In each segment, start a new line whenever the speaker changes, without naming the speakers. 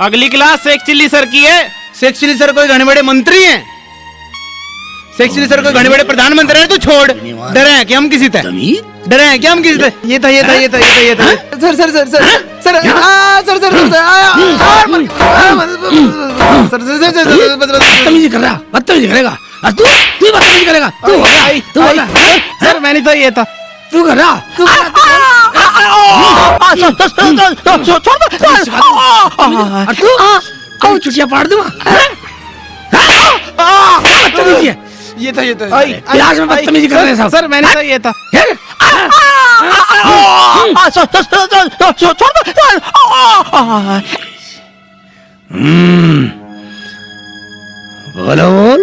अगली class Sheikh chilli sir की है।
शेख चिल्ली सर कोई घने बड़े मंत्री हैं? शेख चिल्ली सर कोई घने बड़े प्रधानमंत्री हैं? तू छोड़, डरे हैं कि हम किसी से? डरे हैं क्या हम किसी से? ये था sir sir sir sir sir
बदतमीजी कर रहा, बदतमीजी करेगा तू बदतमीजी करेगा तू
सर मैंने तो ये था।
तू कर रहा तू चुटिया पाड़ दूंगा। बदतमीजी है
ये था
क्लास में बदतमीजी कर रहे हैं सब।
सर मैंने तो ये था।
बोलो बोल।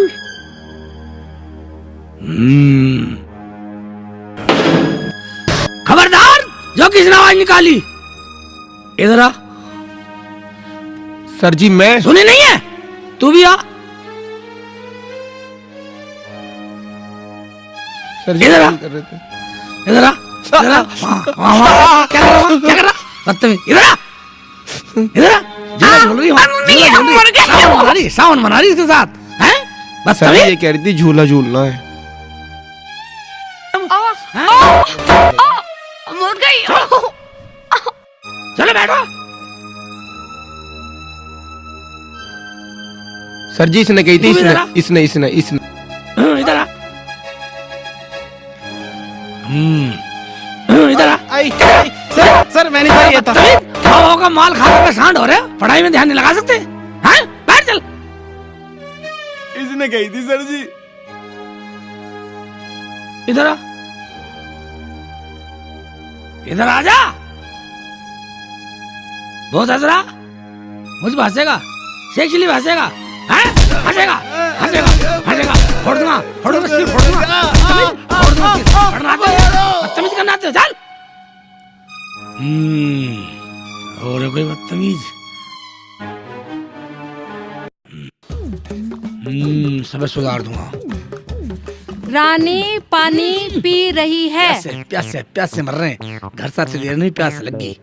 खबरदार जो किसने आवाज निकाली इधर आ।
सर जी मैं
सुनी नहीं है? तू भी आ इधर आ इधर आ इधर आ। क्या कर रहा बदतमीज? इधर आ इधर आ। सावन मना रही इसके साथ हैं?
सर ये कह रही थी झूला झूलना है।
मुड़ गई।
चलो बैठो।
सर जी इसने कही थी, इसने
इधर आ इधर आ।
सर मैंने तो ये था।
खाओ का माल खा कर सांड हो रहे हो, पढ़ाई में ध्यान नहीं लगा सकते हैं? बैठ चल।
इसने कही थी सर जी।
इधर आ इधर आ जा। बहुत हंस रहा, मुझ भासेगा, शेख चिल्ली भासेगा, हंसेगा हंसेगा हंसेगा। फोड़ दूंगा सिर फोड़ दूंगा, बदतमीज करना आते हो? चल। और कोई बदतमीज सब सुधार दूंगा।
रानी पानी पी रही है।
प्यासे मर रहे हैं, घर साथ देर नहीं प्यास लगी।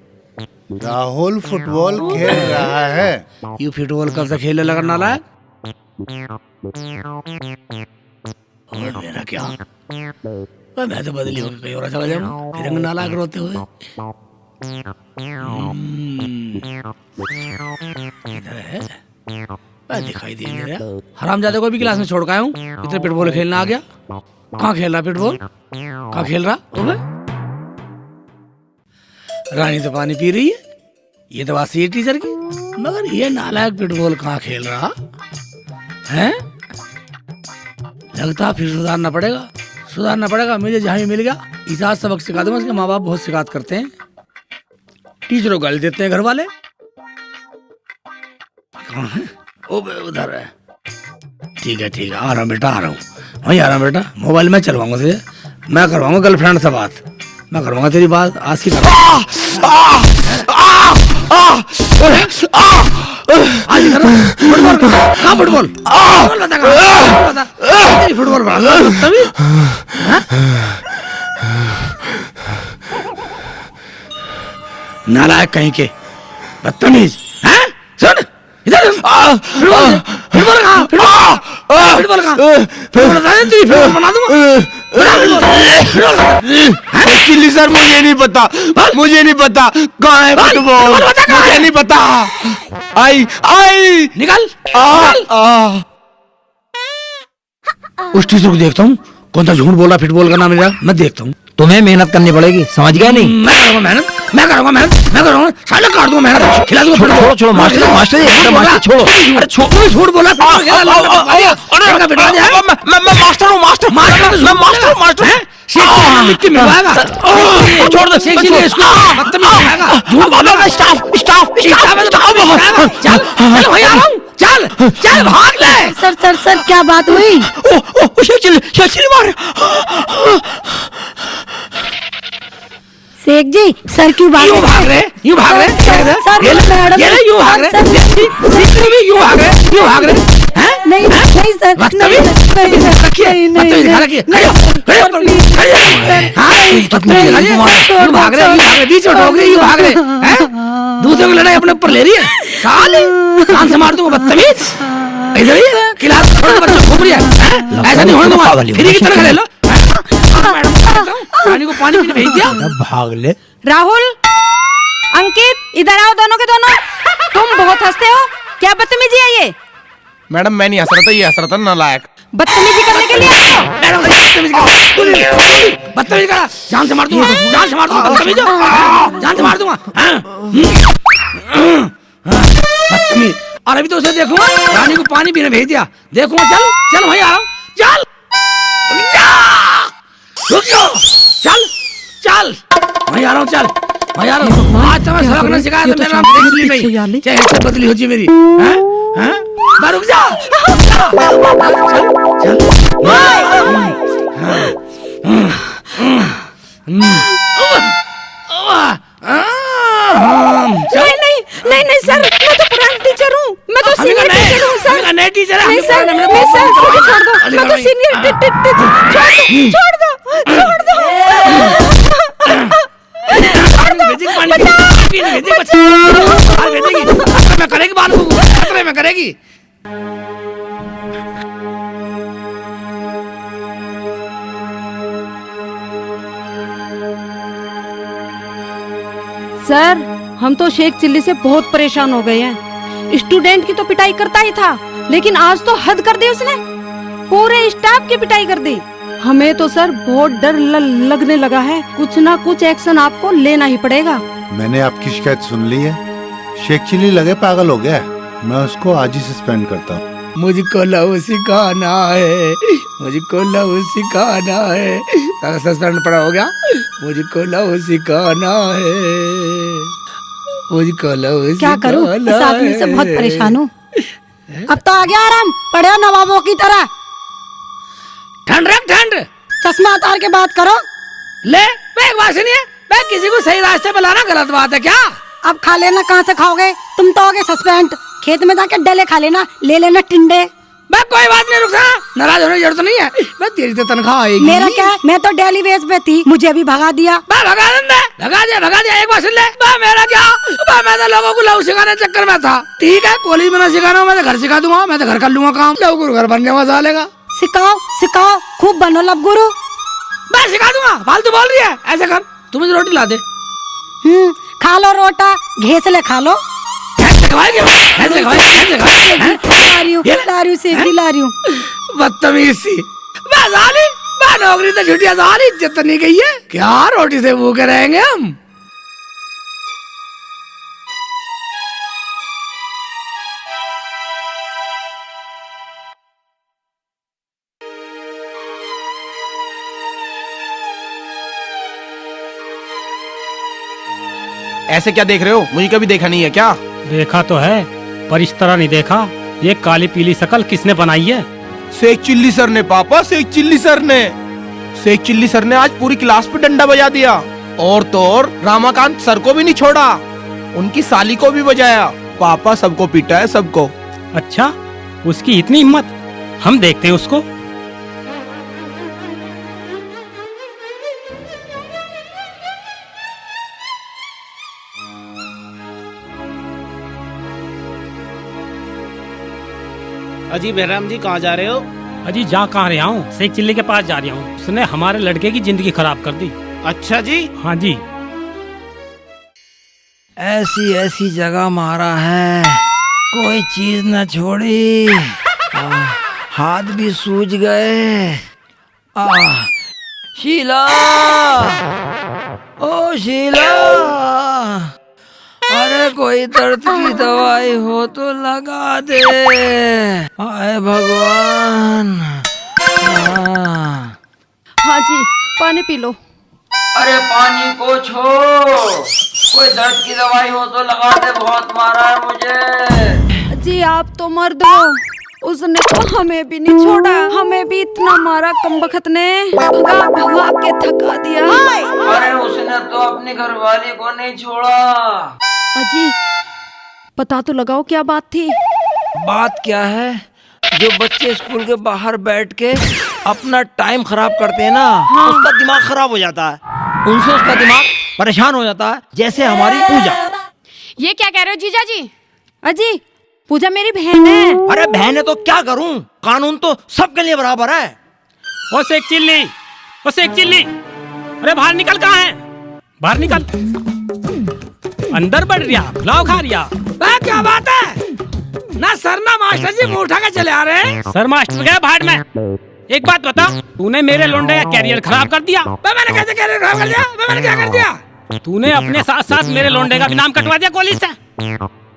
राहुल फुटबॉल खेल रहा है।
यू फुटबॉल कब से खेलने लगा नालायक? और मेरा क्या, मैं तो बदली होकर कहीं और चला जाऊँ फिर नालायक रोते हुए। इधर है, दिखाई दे नहीं रहा। हरामजादे को भी क्लास में छोड़ के आया हूँ, इतने फुटबॉल खेलना आ गया। कहाँ खेल रहा फुटबॉल? कहाँ खेल रहा? रानी तो पानी पी रही है, ये तो बात सही है टीचर की, मगर ये नालायक फुटबॉल कहाँ खेल रहा है? लगता फिर सुधारना पड़ेगा। मुझे जहाँ भी मिल गया इस आज सबक सिखा दूंगा। इसके माँ बाप बहुत शिकायत करते हैं, टीचरों गाली देते हैं घर वाले। कहाँ है? उधर है। ठीक है आ रहा हूँ बेटा, वहीं आ रहा हूँ बेटा। मोबाइल में चलवाऊंगा तुझे, मैं करवाऊंगा गर्लफ्रेंड से बात, मैं करवाऊंगा तेरी बात आज की। फुटबॉल नालायक कहीं के, बदतमीज। सुन इधर, बना दूंगा।
चिल्ली सर मुझे नहीं पता कहाँ है फुटबॉल, मुझे नहीं पता। आई
निकल। उस टीचर को देखता हूँ, कौन सा झूठ बोला फुटबॉल का नाम मेरा, मैं देखता हूँ।
तुम्हें मेहनत करनी पड़ेगी, समझ गया नहीं?
मैं करूँगा मेहनत, साले काट दूंगा मेहनत, खिला दूंगा।
छोड़ो मास्टर छोड़ो।
अरे झूठ बोला। मास्टर मिट्टी मिलवाएगा। छोड़ दो, शेख चिल्ली इसको बदतमीज बनाएगा। झूठ बोलेगा। स्टाफ चल भैया आ रहा हूँ, चल भाग ले।
सर क्या बात हुई?
शेख चिल्ली मार।
शेख जी सर क्यों भाग रहे?
यूं भाग रहे।
सर मैडम
यूं भाग रहे हैं?
नहीं नहीं सर, नहीं नहीं नहीं नहीं
भाग रहे बीच में ठोक रहे, ये भाग रहे हैं? दूसरों की लड़ाई अपने ऊपर ले रही है। साले कान से मार दूंगा बदतमीज। इधर ही क्लास में बच्चा घूम रही है, ऐसा नहीं होने दूंगा। फ्री की तरह ले लो। रानी को पानी पीने भेज दिया।
भाग ले।
राहुल, अंकित, इधर आओ दोनों के दोनों। तुम बहुत हंसते हो, क्या बदतमीजी है ये?
मैडम मैं नहीं हंस रहा था, ये हंस रहा था नालायक।
बदतमीजी करने के लिए आए हो?
बदतमीज करा, जान से मार दूंगा, जान से मार दूंगा, बदतमीज, जान से मार दूंगा। बदतमीज, और अभी तो उसे देखूंगा, रानी को पानी पीने भेज दिया। देखूंगा, चल चल भाई, आ रहा हूं, चल रुक जाओ, चल चल भाई, आ रहा हूं, चल भाई, आ रहा हूं। आज तो मैं सबक नहीं सिखाया था, मेरा नाम एक्चुअली नहीं, चाहे इससे बदली होती मेरी। हैं हैं, रुक जा, चल
नहीं नहीं सर, मैं तो पुरानी टीचर हूँ, मैं तो सीनियर टीचर हूँ सर।
नए टीचर है,
नहीं सर, नहीं सर, मुझे छोड़ दो, मैं तो सीनियर छोड़ दो, छोड़ दो।
में करेगी बाल को, खतरे में करेगी।
सर, हम तो शेख चिल्ली से बहुत परेशान हो गए हैं। स्टूडेंट की तो पिटाई करता ही था, लेकिन आज तो हद कर दी उसने, पूरे स्टाफ की पिटाई कर दी। हमें तो सर बहुत डर लगने लगा है, कुछ ना कुछ एक्शन आपको लेना ही पड़ेगा।
मैंने आपकी शिकायत सुन ली है। शेख चिल्ली लगे पागल हो गया है। मैं उसको आज ही सस्पेंड करता हूँ।
मुझको लव सिखाना है, मुझको लव सिखाना है। सारा सस्पेंड पड़ा हो गया। मुझको लव सिखाना है, मुझको लव
क्या करूं, इस आदमी से बहुत परेशान हूँ। अब तो आ गया आराम, पड़े हो नवाबों की तरह।
ठंड रख ठंड,
चश्मा उतार के बात करो।
ले मैं एक बात सुनिए, मैं किसी को सही रास्ते पे लाना गलत बात है क्या?
अब खा लेना, कहाँ से खाओगे? तुम तो हो गए सस्पेंड। खेत में जाके डले खा लेना, ले लेना टिंडे।
मैं कोई बात नहीं, रुक जा, नाराज होने की जरूरत नहीं है। मैं तेरी तो तनख्वाह आएगी।
मेरा क्या, मैं तो डेली वेज पे थी, मुझे भी भगा दिया।
भगा दिया। एक बार सुन ले, मेरा क्या, मैं तो लोगों को लव सिखाने चक्कर में था। ठीक है, कॉलेज में ना सिखाना, मैं तो घर सिखा दूंगा, मैं तो घर कर लूंगा काम। लव गुरु घर बनने में सालेगा।
सिखाओ सिखाओ, खूब बनो लब गुरु।
मैं सिखा दूंगा, फालतू बोल रही है। ऐसे कर, तू मुझे रोटी ला दे।
खा लो रोटा, घेसले खा लो।
बदतमीज सी, मैं नौकरी तो छुट्टियां सारी, इज्जत नहीं गई है क्या? रोटी से भूखे रहेंगे हम।
ऐसे क्या देख रहे हो? मुझे कभी देखा नहीं है क्या?
देखा तो है, पर इस तरह नहीं देखा। ये काली पीली शकल किसने बनाई है?
शेख चिल्ली सर ने पापा, शेख चिल्ली सर ने। शेख चिल्ली सर ने आज पूरी क्लास पे डंडा बजा दिया, और तो और रामाकांत सर को भी नहीं छोड़ा, उनकी साली को भी बजाया। पापा सबको पीटा है, सबको।
अच्छा, उसकी इतनी हिम्मत, हम देखते हैं उसको।
अजी बहराम जी, कहाँ जा रहे हो?
अजी जा कहाँ रहा हूँ, शेख चिल्ली के पास जा रहा हूँ। उसने हमारे लड़के की जिंदगी खराब कर दी।
अच्छा जी।
हाँ जी।
ऐसी ऐसी जगह मारा है, कोई चीज न छोड़ी। हाथ भी सूज गए। शीला, ओ शीला, अरे कोई दर्द की दवाई हो तो लगा दे। हाय भगवान।
हाँ जी, पानी पी लो।
अरे पानी को छोड़, कोई दर्द की दवाई हो तो लगा दे, बहुत मारा है मुझे।
जी आप तो मर्द हो, उसने तो हमें भी नहीं छोड़ा, हमें भी इतना मारा कमबख्त ने, भगा भगा के थका दिया।
अरे उसने तो अपनी घरवाली को नहीं छोड़ा।
अजी पता तो लगाओ क्या बात थी?
बात क्या है? जो बच्चे स्कूल के बाहर बैठ के अपना टाइम खराब करते हैं ना, उसका दिमाग खराब हो जाता है, उनसे उसका दिमाग परेशान हो जाता है, जैसे हमारी पूजा।
ये क्या कह रहे हो जीजा जी?
अजी पूजा मेरी बहन है।
अरे बहन है तो क्या करूं, कानून तो सबके लिए बराबर है।
ओ शेख चिल्ली, ओ शेख चिल्ली, अरे बाहर निकल, कहाँ है? बाहर निकल, अंदर बढ़ रिया, पुलाव खा रिया।
क्या बात है? ना सर ना मास्टर जी मुंह उठा के चले आ रहे हैं।
सर मास्टर गया बाहर में। एक बात बता, तूने मेरे लोंडे का कैरियर खराब कर दिया।
मैंने कैसे कैरियर खराब कर दिया? मैंने क्या कर दिया?
तूने अपने साथ साथ मेरे लोंडे का भी नाम कटवा दिया कॉलेज से।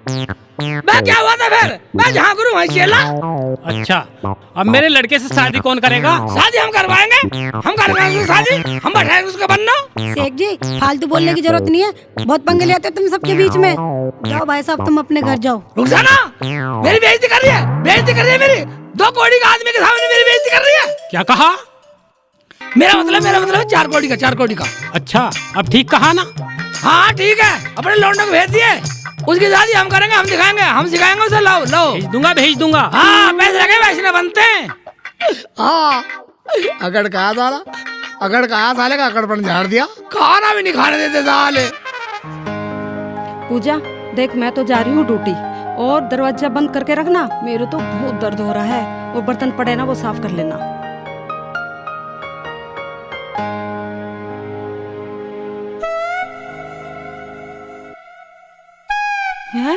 मैं क्या हुआ था फिर? मैं जहाँ गुरु वहीं चेला।
अच्छा, अब मेरे लड़के से शादी कौन करेगा?
शादी हम करवाएंगे, हम करवाएंगे शादी, हम बैठाएंगे उसका बनना।
शेख जी फालतू बोलने की जरूरत नहीं है, बहुत पंगे लेते हो तुम सबके बीच में। जाओ भाई साहब तुम अपने घर जाओ।
रुक जा ना, मेरी बेइज्जती कर रही है, बेइज्जती कर रही है मेरी। 2 कौड़ी का आदमी के सामने मेरी बेइज्जती कर रही है।
क्या कहा?
मेरा मतलब है 4 कौड़ी का, 4 कौड़ी का।
अच्छा, अब ठीक कहा ना?
हाँ ठीक है, अपने लौंडे को भेज दिए, उसकी शादी हम करेंगे, हम दिखाएंगे, हम सिखाएंगे उसे। लो लो
भेज दूंगा।
हाँ पैसे लगे वैसे बनते हैं। हाँ अकड़ कहा साला, अकड़ कहा साले का अकड़पन झाड़ दिया, खाना भी नहीं खाने देते साले।
पूजा देख, मैं तो जा रही हूँ ड्यूटी, और दरवाजा बंद करके रखना, मेरे तो बहुत दर्द हो रहा है। वो बर्तन पड़े ना, वो साफ कर लेना।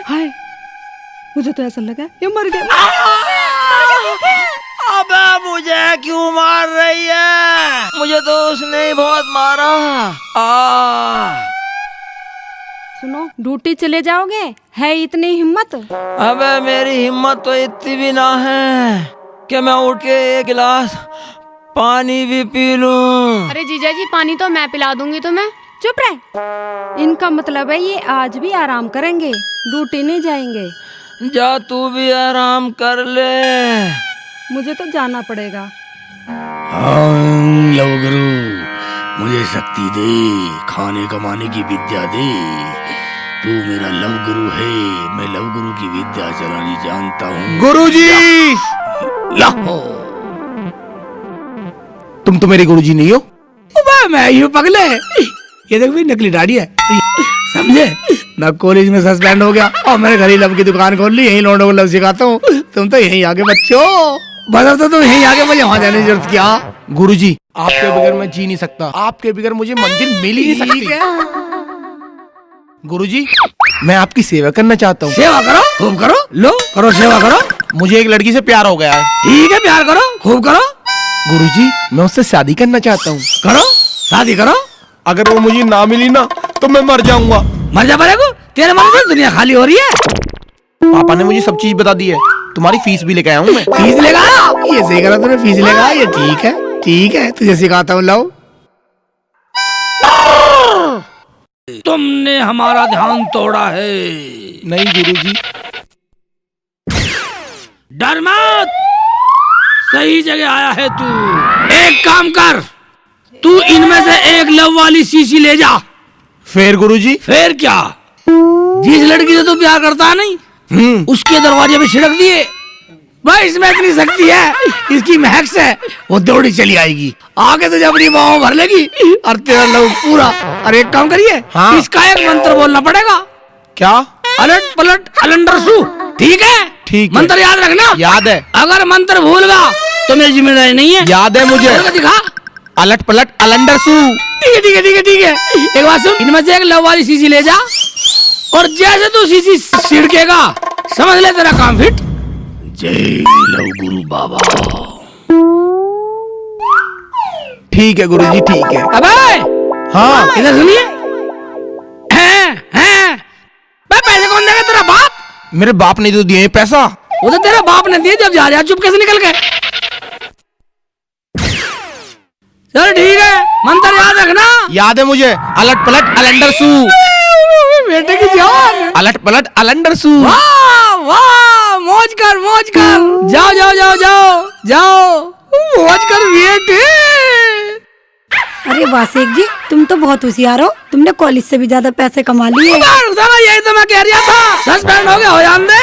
हाय, मुझे तो ऐसा लगा ये मर गया।
अबे मुझे क्यों मार रही है? मुझे तो उसने ही बहुत मारा।
सुनो, ड्यूटी चले जाओगे? है इतनी हिम्मत?
अबे मेरी हिम्मत तो इतनी भी ना है कि मैं उठ के 1 गिलास पानी भी पी लूं।
अरे जीजा जी पानी तो मैं पिला दूंगी तुम्हें।
चुप रहे, इनका मतलब है ये आज भी आराम करेंगे, ड्यूटी नहीं जाएंगे।
जा तू भी आराम कर ले।
मुझे तो जाना पड़ेगा।
लव गुरु मुझे शक्ति दे, खाने कमाने की विद्या दे। तू मेरा लव गुरु है, मैं लव गुरु की विद्या चलानी जानता हूँ।
गुरुजी,
लाहो
तुम तो मेरे गुरुजी नहीं हो।
मैं यूं पगले, ये देख भाई नकली दाढ़ी है, समझे? मैं कॉलेज में सस्पेंड हो गया और मैंने घर ही लव की दुकान खोल ली, यही लौंडों को लव सिखाता हूँ। तुम तो यहीं आगे बच्चों, बस तो तुम यहीं आगे, मुझे वहाँ जाने की जरूरत क्या?
गुरुजी, आपके बगैर मैं जी नहीं सकता, आपके बगैर मुझे मंजिल मिल ही नहीं सकती। गुरुजी, मैं आपकी सेवा करना चाहता हूँ।
सेवा करो, खूब करो, लो करो सेवा करो।
मुझे एक लड़की से प्यार हो गया है।
ठीक है, प्यार करो, खूब करो।
गुरुजी, मैं उससे शादी करना चाहता हूँ।
करो, शादी करो।
अगर वो मुझे ना मिली ना तो मैं मर जाऊंगा।
मर जा पड़ेगा, तेरे मन से दुनिया खाली हो रही है।
पापा ने मुझे सब चीज बता दी है, तुम्हारी फीस भी लेके आया हूँ मैं।
फीस लेगा? ये सही करा तूने, फीस लेगा, ये ठीक है, ठीक है, तुझे सिखाता हूँ। लव, तुमने हमारा ध्यान तोड़ा है।
नहीं गुरुजी।
डर मत, सही जगह आया है तू। एक काम कर, तू इनमें से एक लव वाली शीशी ले जा।
फिर गुरुजी?
फिर क्या, जिस लड़की से तू प्यार करता नहीं उसके दरवाजे पे छिड़क दिए। भाई इसमें इतनी शक्ति है, इसकी महक से वो दौड़ी चली आएगी, आगे तुझे अपनी बाहों भर लेगी और तेरा लव पूरा। और एक काम करिए,
हाँ?
इसका एक मंत्र बोलना पड़ेगा।
क्या?
अलट पलट अलंडर सू, ठीक है?
ठीक है।
मंत्र याद रखना।
याद है।
अगर मंत्र भूल गया तो मेरी जिम्मेदारी नहीं है।
याद है मुझे।
दिखा,
अलट पलट अलंडर सू।
ठीक है ठीक है ठीक है ठीक है। एक बात सुन, इनमें से एक लव वाली शीशी ले जा, और जैसे तू शीशी छिड़केगा समझ ले तेरा काम फिट। जय लव गुरु बाबा।
ठीक है गुरुजी, ठीक है।
अबे
हाँ,
इधर सुनिए, पैसे कौन देगा? तेरा बाप।
मेरे बाप ने तो दिए पैसा।
वो तो तेरे बाप ने दिए, जब जा रहा चुप कैसे निकल गए? चल ठीक है, मंत्र याद रखना।
याद है मुझे, अलट पलट अलंडर सू।
बेटे की जान।
अलट पलट अलंडर सू।
वाह वाह, मौज कर मौज कर। जाओ जाओ जाओ जाओ जाओ, मौज कर बेटे।
अरे वाह शेख जी, तुम तो बहुत होशियार हो, तुमने कॉलेज से भी ज्यादा पैसे कमा लिए।
यही तो मैं कह रहा था, सस्पेंड हो गया हो जान दे।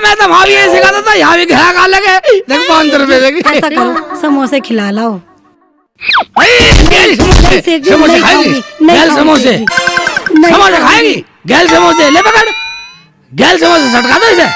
मैं तो वहाँ भी यही सिखाता था, यहाँ भी ग्राहक आ लगे। देख 500 रुपए देगी।
ऐसा करो, समोसे खिला लाओ।
समोसे
नहीं
खाएगी?
खाऊंगी, नहीं
गैल
खाऊंगी
समोसे,
सेठ जी। नहीं
समोसे
खाऊंगी।
खाएगी? गैल समोसे ले पकड़, गैल समोसे सटका दो इसे।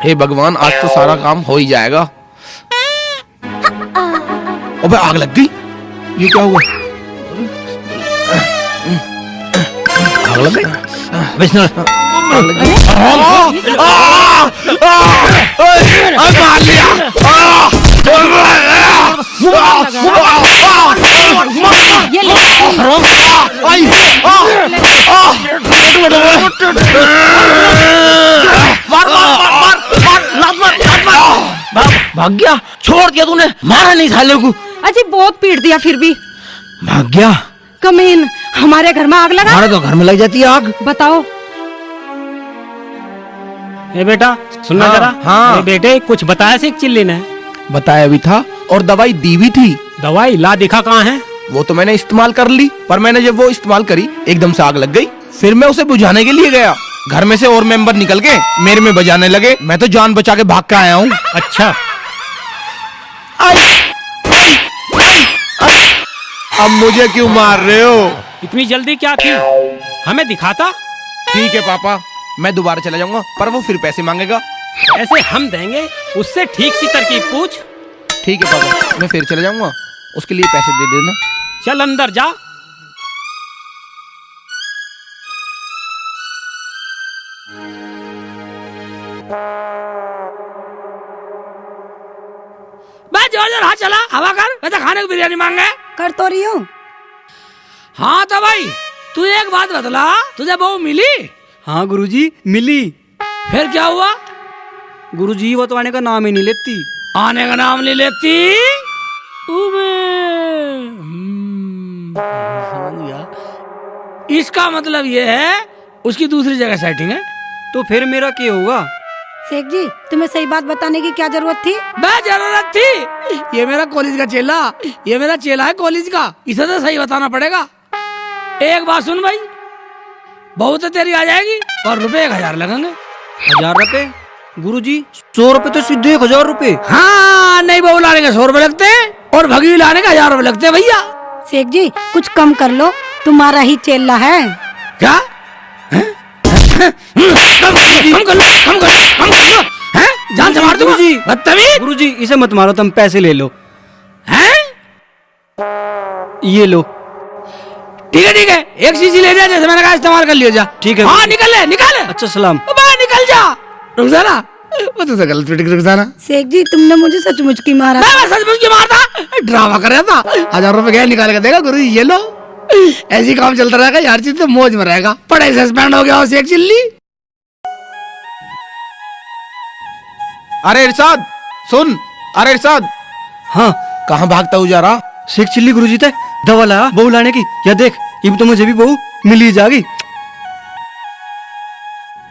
हे भगवान, आज तो सारा काम हो ही जाएगा। अबे आग लग गई, ये क्या हुआ? आग लग गई।
विष्णु
आग लग गई। मार लिया।
ये ले
भाग गया, छोड़ दिया तूने, मारा नहीं साले को।
अजी बहुत पीट दिया, फिर भी
भाग गया।
कमीन, हमारे घर में आग लगा।
हमारे तो घर में लग जाती है आग।
बताओ।
ए बेटा सुनना
हाँ,
जरा।
हाँ।
ए बेटे कुछ बताया शेख चिल्ली ने?
बताया भी था और दवाई दी भी थी।
दवाई ला दिखा कहाँ है?
वो तो मैंने इस्तेमाल कर ली, पर मैंने जब वो इस्तेमाल करी एकदम से आग लग गई। फिर मैं उसे बुझाने के लिए गया, घर में से और मेंबर निकल के मेरे में बजाने लगे। मैं तो जान बचा के भाग के आया हूँ।
अच्छा,
अब मुझे क्यों मार रहे हो?
इतनी जल्दी क्या थी? हमें दिखाता।
ठीक है पापा, मैं दोबारा चला जाऊंगा, पर वो फिर पैसे मांगेगा।
ऐसे हम देंगे, उससे ठीक सी तरकीब पूछ।
ठीक है पापा, मैं फिर चला जाऊंगा, उसके लिए पैसे दे देना।
चल अंदर जा।
बस जोर जोर हाथ चला, हवा कर। वैसे खाने को बिरयानी मांगे।
कर तो रही हूँ।
हाँ तो भाई तू एक बात बतला, तुझे बहू मिली?
हाँ गुरुजी मिली।
फिर क्या हुआ?
गुरुजी वो तो आने का नाम ही नहीं लेती।
आने का नाम नहीं लेती? समझ गया। इसका मतलब ये है उसकी दूसरी जगह सेटिंग है।
तो फिर मेरा क्या होगा?
शेख जी, तुम्हें सही बात बताने की क्या जरूरत थी?
मैं जरूरत थी? ये मेरा कॉलेज का चेला, ये मेरा चेला है कॉलेज का, इसे तो सही बताना पड़ेगा। एक बात सुन भाई, बहू तो तेरी आ जाएगी, पर रुपए 1000 लगेंगे।
1000 रुपए? गुरुजी 100 रुपए तो सीधे 1000 रुपए।
हाँ, नहीं बहू लाने के 100 रुपए लगते हैं और भगी लाने के 1000 रुपए लगते हैं भैया।
शेख जी कुछ कम कर लो, तुम्हारा ही चेला है।
क्या? कम कर लो, कम कर लो, कम कर लो। हैं? जान से मार दूंगा। बदतमीज।
गुरुजी इसे मत मारो, तुम पैसे ले लो।
हैं?
ये लो।
ठीक है, एक शीशी ले जा, जैसे मैंने कहा इस्तेमाल कर लिया जा।
ठीक है।
हाँ निकल ले, निकल।
अच्छा सलाम।
बाहर निकल जा। रुक जा ना, वो तो गलत फिट रुक जा ना।
शेख जी तुमने मुझे सचमुच की मारा।
मैं सचमुच की मारता, ड्रामा कर रहा था। 1000 रुपए गया निकाल के देगा गुरुजी, ये लो। ऐसी काम चलता रहेगा यार, चीज तो मौज में रहेगा। पढ़ाई सस्पेंड हो गया हो शेख चिल्ली।
अरे इरशाद सुन, अरे इरशाद,
हाँ
कहाँ भागता हुआ जा रहा?
शेख चिल्ली गुरुजी थे दवा लाया बहू लाने की। या देख ये तो मुझे भी बहू मिली जाएगी।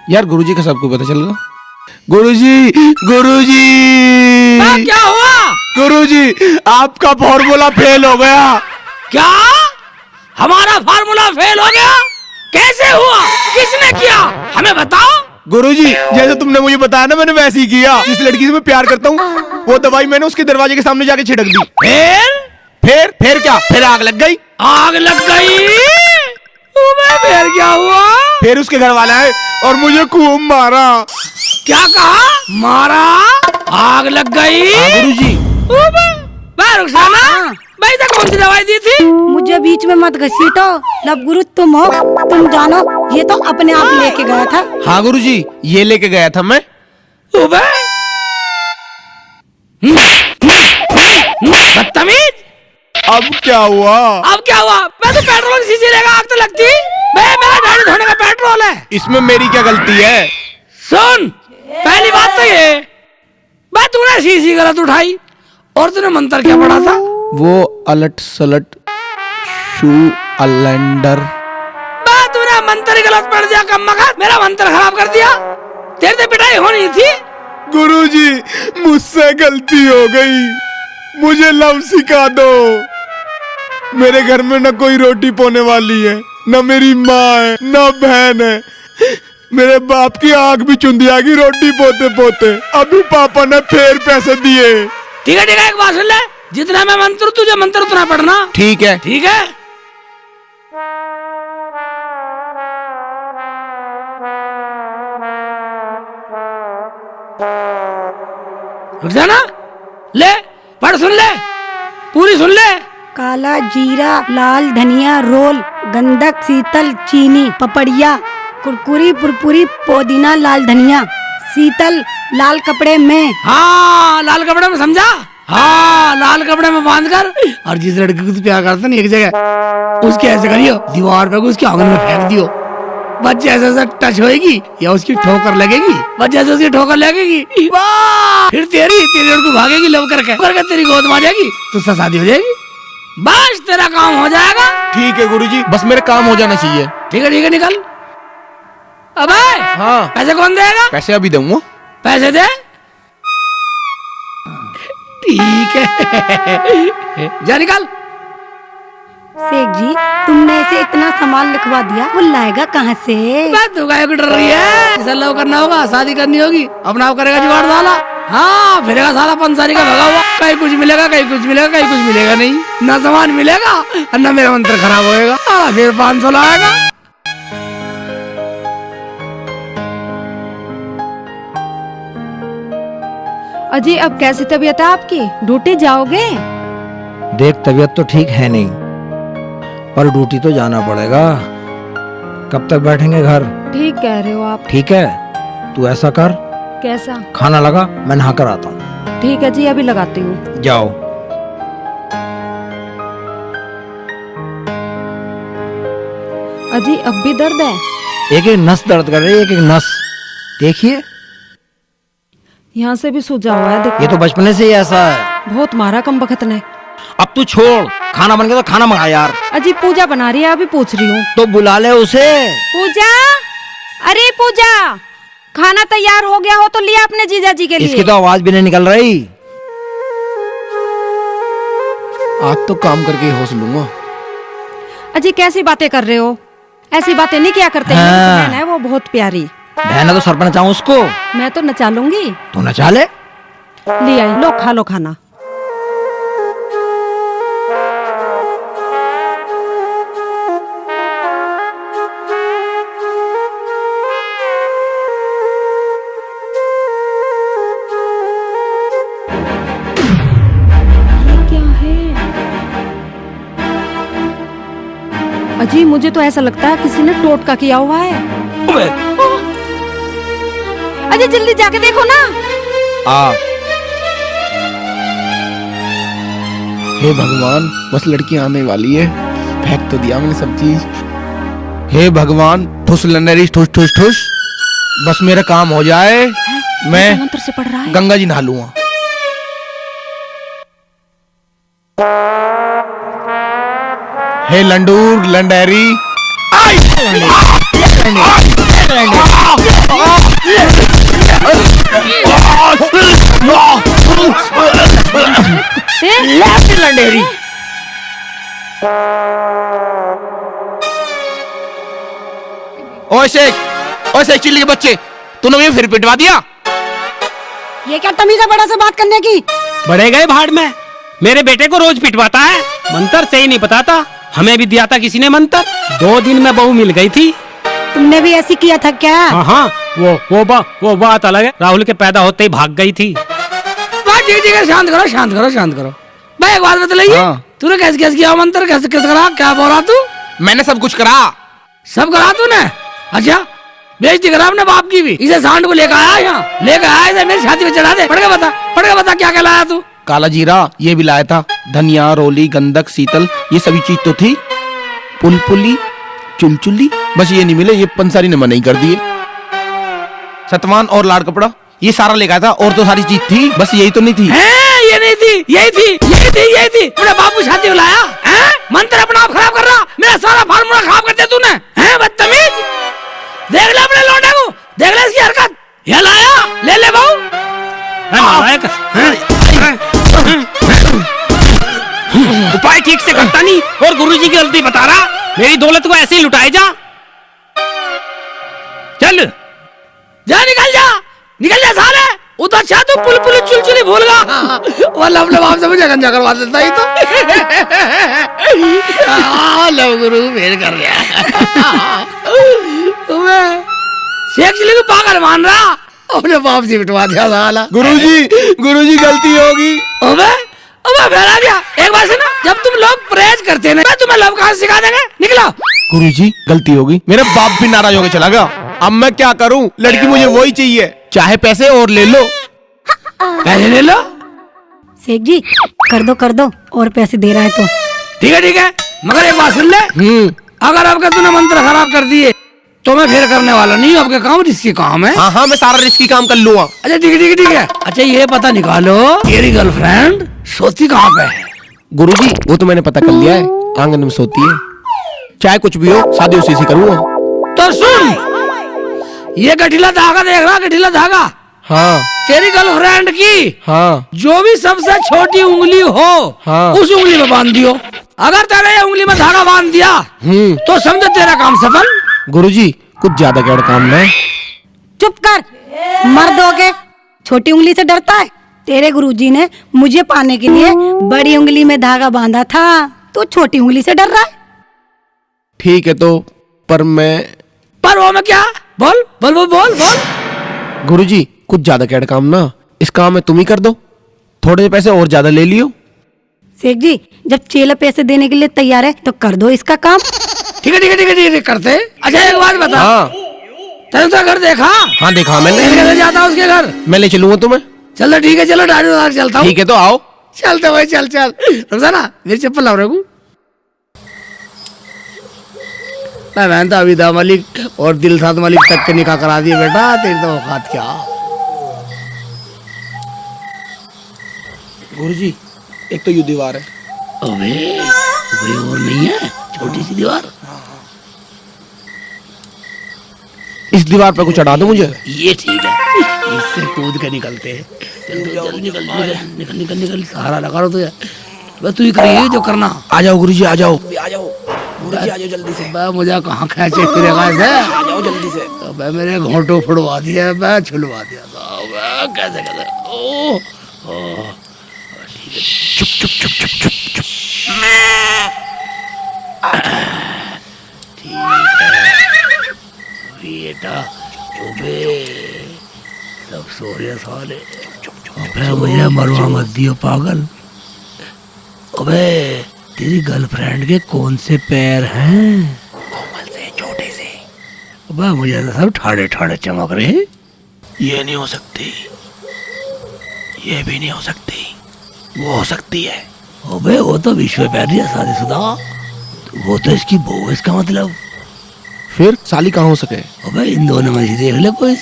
यार गुरुजी का सबको पता चल गया। गुरुजी, गुरुजी,
क्या हुआ?
गुरुजी आपका फॉर्मूला फेल हो गया।
क्या? हमारा फार्मूला फेल हो गया? कैसे हुआ? किसने किया? हमें बताओ।
गुरुजी जैसे तुमने मुझे बताया ना, मैंने वैसे ही किया। जिस लड़की से मैं प्यार करता हूँ वो दवाई मैंने उसके दरवाजे के सामने जाके छिड़क दी। फिर क्या? फिर आग लग गई।
आग लग गई? फिर क्या हुआ?
फिर उसके घर वाले आए और मुझे खूब मारा।
क्या कहा? मारा? आग लग गई?
गुरुजी
रुखसाना, भाई तो कौन सी दवाई दी थी?
मुझे बीच में मत घसीटो, लब गुरु तुम हो, तुम जानो। ये तो अपने आप लेके गया था।
हाँ गुरुजी, ये लेके गया था मैं।
बदतमीज।
अब क्या हुआ?
अब क्या हुआ? मैं तो पेट्रोल की शीशी लेगा, आग तो लगती। मेरा गाड़ी धोने का पेट्रोल है।
इसमें मेरी क्या गलती है?
सुन, पहली बात तो ये, मैं तूने शीशी गलत उठाई और तूने मंत्र क्या पढ़ा था?
वो अलट सलट शू अलेंडर।
तूने मंत्र ही गलत पढ़ दिया, कम मगज, मेरा मंत्र खराब कर दिया। तेरे से पिटाई होनी थी।
गुरुजी, मुझसे गलती हो गई, मुझे लव सिखा दो। मेरे घर में न कोई रोटी पोने वाली है, न मेरी माँ है, न बहन है। मेरे बाप की आंख भी चुंदी आ गई रोटी पोते पोते। अभी पापा ने फिर पैसे दिए।
ठीक है, एक बात सुन ले, जितना मैं मंत्र तुझे मंत्र उतना पढ़ना।
ठीक है।
ठीक है। रुक जाना, ले पढ़, सुन ले, पूरी सुन ले।
काला जीरा, लाल धनिया, रोल, गंधक, शीतल, चीनी, पपड़िया, कुरकुरी, पुरपुरी, पुदीना, लाल धनिया, शीतल, लाल कपड़े में।
हाँ, लाल कपड़े में, समझा? हाँ, लाल कपड़े में बांध कर, और जिस लड़की को तू प्यार करता ना एक जगह, उसके ऐसे करियो, दीवार पे उसके आंगन में फेंक दियो। बस जैसे टच होएगी या उसकी ठोकर लगेगी, बस जैसे उसकी ठोकर लगेगी, वाह, फिर तेरी लड़की भागेगी लव करके तेरी गोद में आ जाएगी, तुझसे शादी हो जाएगी। बस तेरा काम हो जाएगा।
ठीक है गुरुजी, बस मेरा काम हो जाना चाहिए।
ठीक है, निकल। अबे
हाँ,
पैसे कौन देगा?
पैसे अभी दूंगा।
पैसे दे। ठीक है, जा निकल।
शेख जी, तुमने इसे इतना सामान लिखवा दिया, वो लाएगा कहाँ से?
तू काहे को डर रही है? इसे लव करना होगा, शादी करनी होगी, अपना आप करेगा जुगाड़ साला। हाँ, फिरेगा साला पंसारी का भगा हुआ, कहीं कुछ मिलेगा, कहीं कुछ मिलेगा, कहीं कुछ मिलेगा नहीं, ना सामान मिलेगा और ना मेरा मंत्र खराब होएगा। फिर 500 लाएगा।
अजी, अब कैसी तबीयत है आपकी? ड्यूटी जाओगे?
देख, तबीयत तो ठीक है नहीं, पर ड्यूटी तो जाना पड़ेगा। कब तक बैठेंगे घर?
ठीक कह रहे हो आप।
ठीक है, तू ऐसा कर,
कैसा?
खाना लगा, मैं नहा कर आता हूँ।
ठीक है जी, अभी लगाती हूँ।
जाओ।
अजी, अब भी दर्द है?
एक एक नस दर्द कर रही है, एक एक नस। देखिए,
यहाँ से भी सूजा हुआ है, देखो।
ये तो बचपने से ही ऐसा है।
बहुत मारा कम बखत ने।
अब तू छोड़, खाना बन गया तो खाना मंगा यार।
अजी, पूजा बना रही है, अभी पूछ रही हूँ।
तो बुला ले उसे।
पूजा, अरे पूजा, खाना तैयार हो गया हो तो लिया अपने जीजा जी के लिए।
इसकी तो आवाज भी नहीं निकल रही।
आज तो काम करके ही होश लूंगा।
अजी, कैसी बातें कर रहे हो? ऐसी बातें नहीं किया करते।
हाँ।
मेरी बहन है वो, बहुत प्यारी।
बहन है तो सर पर नचाऊं उसको?
मैं तो नचा लूंगी।
तो नचा ले।
ले आई, लो खा लो खाना। अजी, मुझे तो ऐसा लगता है किसी ने टोटका किया हुआ है। अजी, जल्दी जाके देखो ना।
हे भगवान, बस लड़की आने वाली है, फेंक तो दिया मैंने सब चीज। हे भगवान, ठुस लंडेरी, ठुस ठुस ठुस, बस मेरा काम हो जाए, मैं
मंत्र से पढ़ रहा है।
गंगा जी नहा लूंगा। हे लंडूर लंडेरी,
लंडेरी।
ओए शेख चिल्ली के बच्चे, तूने मुझे फिर पिटवा दिया।
ये क्या तमीज है बड़ा से बात करने की?
बड़े गए भाड़ में, मेरे बेटे को रोज पिटवाता है, मंत्र सही नहीं बताता। हमें भी दिया था किसी ने मंत्र, 2 दिन में बहू मिल गई थी।
तुमने भी ऐसी किया था क्या?
हाँ, वो बात अलग है। राहुल के पैदा होते ही भाग गई थी।
ठीक है, शांत करो। भाई एक बात बताइए, तूने कैसे किया मंत्र, कैसे करा, क्या बोल रहा तू?
मैंने सब कुछ करा।
सब करा तूने? अच्छा, बेइज्जती करा अपने बाप की भी। इसे सांड को लेकर आया यहाँ, इसे मेरी छाती पे चढ़ा दे। पढ़ के बता क्या क्या लाया तू?
काला जीरा ये भी लाया था, धनिया, रोली, गंधक, शीतल, ये सभी चीज तो थी। पुलपुली, चुलचुली, बस ये नहीं मिले, ये पंसारी ने मना ही कर दिए। सतवान और लाड़ कपड़ा ये सारा लेकर आया था, और तो सारी चीज थी, बस यही तो नहीं थी।
ये नहीं थी, यही थी। अपने बाप को छाती में लाया, मंत्र अपना आप खराब कर रहा।
ठीक से करता नहीं और गुरुजी की गलती बता रहा। मेरी दौलत को ऐसे ही लुटाए जा। चल
जा, निकल जा साले। वो तो अच्छा तू पुल पुल चुलचुली भूल गया। वो लव लव आपसे मुझे गंजा करवा देता ही तो। लव गुरु फेर कर गया। तुम्हें शेख चिल्ली को पागल मान रहा, अपने बाप से बिटवा दिया साला।
गुरुजी गलती होगी।
अबे बेड़ा गया। एक बार सुना, जब तुम लोग प्रेज करते ना, तुम्हें लव कहाँ से सिखा देंगे? निकलो।
गुरुजी गलती होगी, मेरा बाप भी नाराज होकर चला गया। अब मैं क्या करूं? लड़की मुझे वही चाहिए, चाहे पैसे और ले लो।
पैसे ले लो।
शेख जी कर दो और पैसे दे रहा है तो
ठीक है, मगर एक बात सुन ले। अगर आपका तूने मंत्र खराब कर दिए तो मैं फिर करने वाला नहीं हूँ। आपके काम रिस्की काम है।
हाँ मैं सारा रिस्की काम कर लूंगा।
अच्छा ठीक है। अच्छा ये पता निकालो, तेरी गर्लफ्रेंड सोती कहाँ पे है?
गुरुजी वो तो मैंने पता कर लिया है, आंगन में सोती है। चाहे कुछ भी हो, शादी उसी से करूंगा।
तो सुन, ये गठीला धागा देख रहा, गठीला धागा।
हाँ
तेरी गर्लफ्रेंड की
हाँ
जो भी सबसे छोटी उंगली हो,
हाँ।
उस उंगली में बांध दियो। अगर तेरे ये उंगली में धागा बांध दिया तो समझो तेरा काम सफल।
गुरुजी कुछ ज्यादा क्या काम है?
चुप कर, मर्द हो के छोटी उंगली से डरता है? तेरे गुरुजी ने मुझे पाने के लिए बड़ी उंगली में धागा बांधा था, तो छोटी उंगली से डर रहा है।
ठीक है तो पर
वो मैं क्या? बोल।
गुरुजी कुछ ज्यादा क्या काम ना, इस काम में तुम ही कर दो, थोड़े पैसे और ज्यादा ले लियो।
शेख जी जब चेला पैसे देने के लिए तैयार है तो कर दो इसका काम।
ठीक है करते। अच्छा एक बात बता,
हाँ
तेरे तो घर देखा?
हाँ देखा मैंने।
कैसे जाता उसके घर?
मैं ले चलूंगा तुम्हें।
चलो ठीक है, चलो डायरेक्ट चलता हूँ।
ठीक है तो आओ।
चलते भाई, चल रुक मेरी चप्पल लाओ रखू। मैं तो अविदा मलिक और दिलशाद मलिक तक के निकाह करा दिए बेटा, तेरी तो औकात क्या।
गुरुजी एक तो ये दीवार है।
अबे कोई और नहीं है? छोटी सी दीवार।
इस दीवार पर कुछ चढ़ा दो मुझे।
ये ठीक है, इससे कूद के निकलते हैं। निकल सहारा लगा रहा तुझे। बस तू ही करिए जो करना।
आ जाओ गुरुजी, आ जाओ गुरुजी, आ जाओ जल्दी से।
मुझे कहाँ खेचे फिरेगा ऐसे?
आ जाओ जल्दी से।
अबे मेरे घोंटो फुड़वा दिया, मैं छुलवा दिया था। कैसे चुप। ठीक है बेटा, सब सो रहे साले। अबे मुझे मरवा मत दियो पागल। अबे तेरी गर्लफ्रेंड के कौन से पैर हैं? कोमल से, छोटे से। अबे मुझे तो सब ठाड़े चमक रहे हैं।
ये नहीं हो सकती, ये भी नहीं हो सकती, वो हो सकती है।
अबे वो तो विश्व पैर है शादीशुदा, वो तो इसकी बहू है। इसका मतलब
फिर साली कहाँ हो सके?
अबे इन दोनों में से देख ले कोई।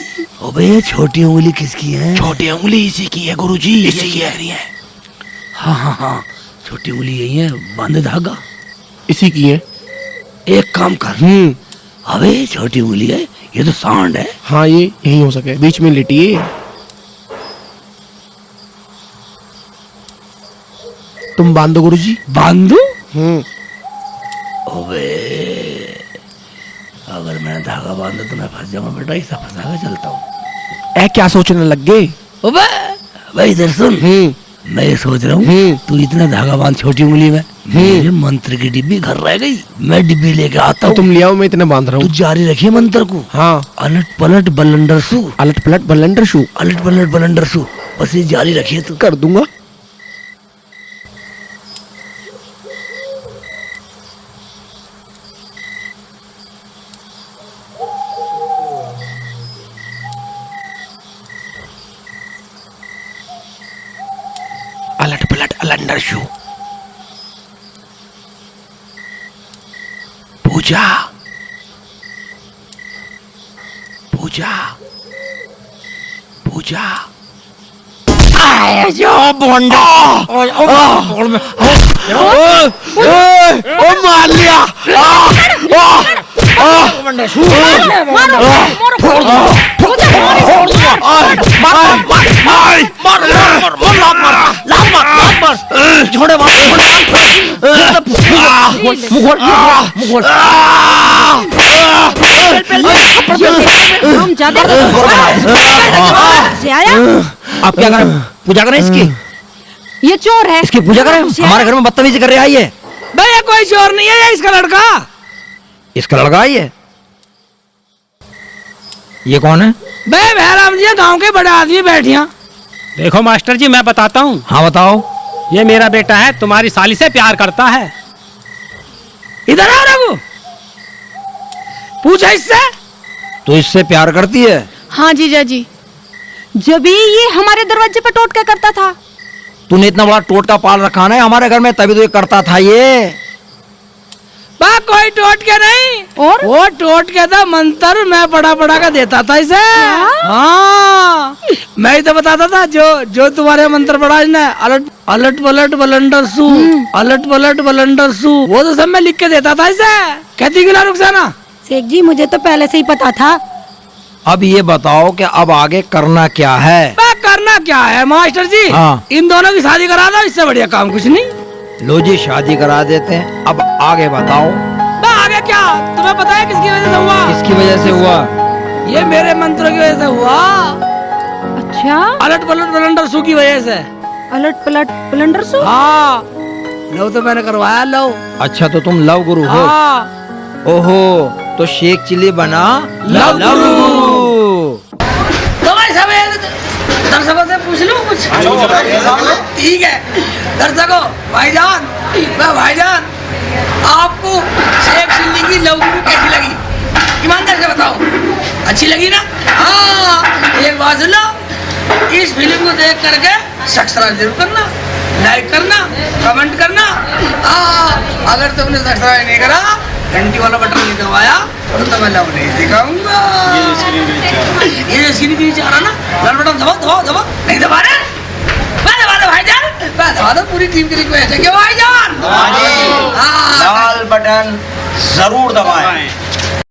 अबे ये छोटी उंगली किसकी है?
छोटी उंगली इसी की है गुरुजी, इसी की है।
हाँ, छोटी उंगली यही है, बांधे धागा
इसी की है।
एक काम कर, अबे छोटी उंगली है, ये तो सांड है।
हाँ ये यही हो सके, बीच में लिटिए। तुम बांधो गुरुजी।
बांधो? अबे अगर मैं धागा बांधा तो मैं फंस जाऊंगा बेटा, ऐसा फंसा के चलता हूँ।
क्या सोचने लग गए?
भाई इधर सुन, मैं ये सोच रहा हूँ तू इतना धागा बांध छोटी उंगली में, मेरे मंत्र की डिब्बी घर रह गई, मैं डिब्बी लेके आता हूँ।
तुम ले आओ, मैं इतना बांध रहा हूँ।
तू जारी रखिए मंत्र को।
हाँ।
अलट पलट बलंडर सू,
अलट पलट बलंडर शू,
अलट पलट बलंडर सू, बस ये जारी रखिए तू।
कर दूंगा। अलट पलट अलंडर शू। पूजा पूजा पूजा।
जो बोंडा
ओ मार लिया।
छोड़े वहां
हम ज्यादा से आया।
आप क्या करें? पूजा करें इसकी?
ये चोर है।
इसकी पूजा करें? हमारे घर में बदतमीजी कर रहे आई है।
भैया कोई चोर नहीं है, ये इसका लड़का।
इसका लड़का आई है। ये कौन है?
बे भैराम जी गांव के बड़े आदमी बैठे हैं।
देखो मास्टर जी, मैं बताता हूँ।
हाँ बताओ।
ये मेरा बेटा है, तुम्हारी साली से प्यार करता है।
इधर आओ रघु, पूछा इससे।
तो इससे प्यार करती है?
हाँ जीजा जी।
जब ये हमारे दरवाजे पे टोटका करता था।
तूने इतना बड़ा टोटका पाल रखा है हमारे घर में, तभी तो ये करता था ये।
बा कोई टोट के नहीं,
और
वो टोट के था मंत्र मैं पढ़ा पढ़ा के देता था इसे। हाँ मैं ही तो बताता था, जो तुम्हारे मंत्र पढ़ा इसने, अलट अलट पलट बलंडर सू, अलट पलट बलंडर सू, वो तो सब मैं लिख के देता था इसे। कहती कि ना रुखसाना।
शेख जी मुझे तो पहले से ही पता था।
अब ये बताओ कि अब आगे करना क्या है?
बा करना क्या है मास्टर जी?
हाँ।
इन दोनों की शादी करा दो, इससे बढ़िया काम कुछ नहीं।
लो जी शादी करा देते हैं। अब आगे बताओ।
बा आगे क्या? तुम्हें पता है किसकी वजह से हुआ?
किसकी वजह से हुआ?
ये मेरे मंत्रों की वजह से हुआ।
अच्छा,
अलट पलट बलंडर सू की वजह से।
अलट पलट बलंडर सू।
हाँ लो तो मैंने करवाया लो।
अच्छा तो तुम लव गुरु हो?
हाँ
ओहो, तो शेख चिल्ली बना लव गुरु।
तो भाई सब दर्शकों से पूछ लूं कुछ? ठीक है दर्शकों, भाईजान, मैं भाईजान आपको शेख चिल्ली की लव गुरु कैसी लगी? ईमानदार से बताओ। अच्छी लगी ना? हाँ एक बात सुन लो, इस फिल्म को देख करके सब्सक्राइब जरूर करना, लाइक करना, कमेंट करना। अगर तुमने सब्सक्राइब नहीं करा, घंटी वाला बटन नहीं दबाया, तो मैं लव नहीं सिखाऊंगा। ये जो स्क्रीन के नीचे आ रहा ना लाल बटन, दबाओ। नहीं दबा रहे? मैं दबा दो भाईजान, मैं दबा दो। पूरी टीम की रिक्वेस्ट है कि भाईजान लाल बटन जरूर दबाएं।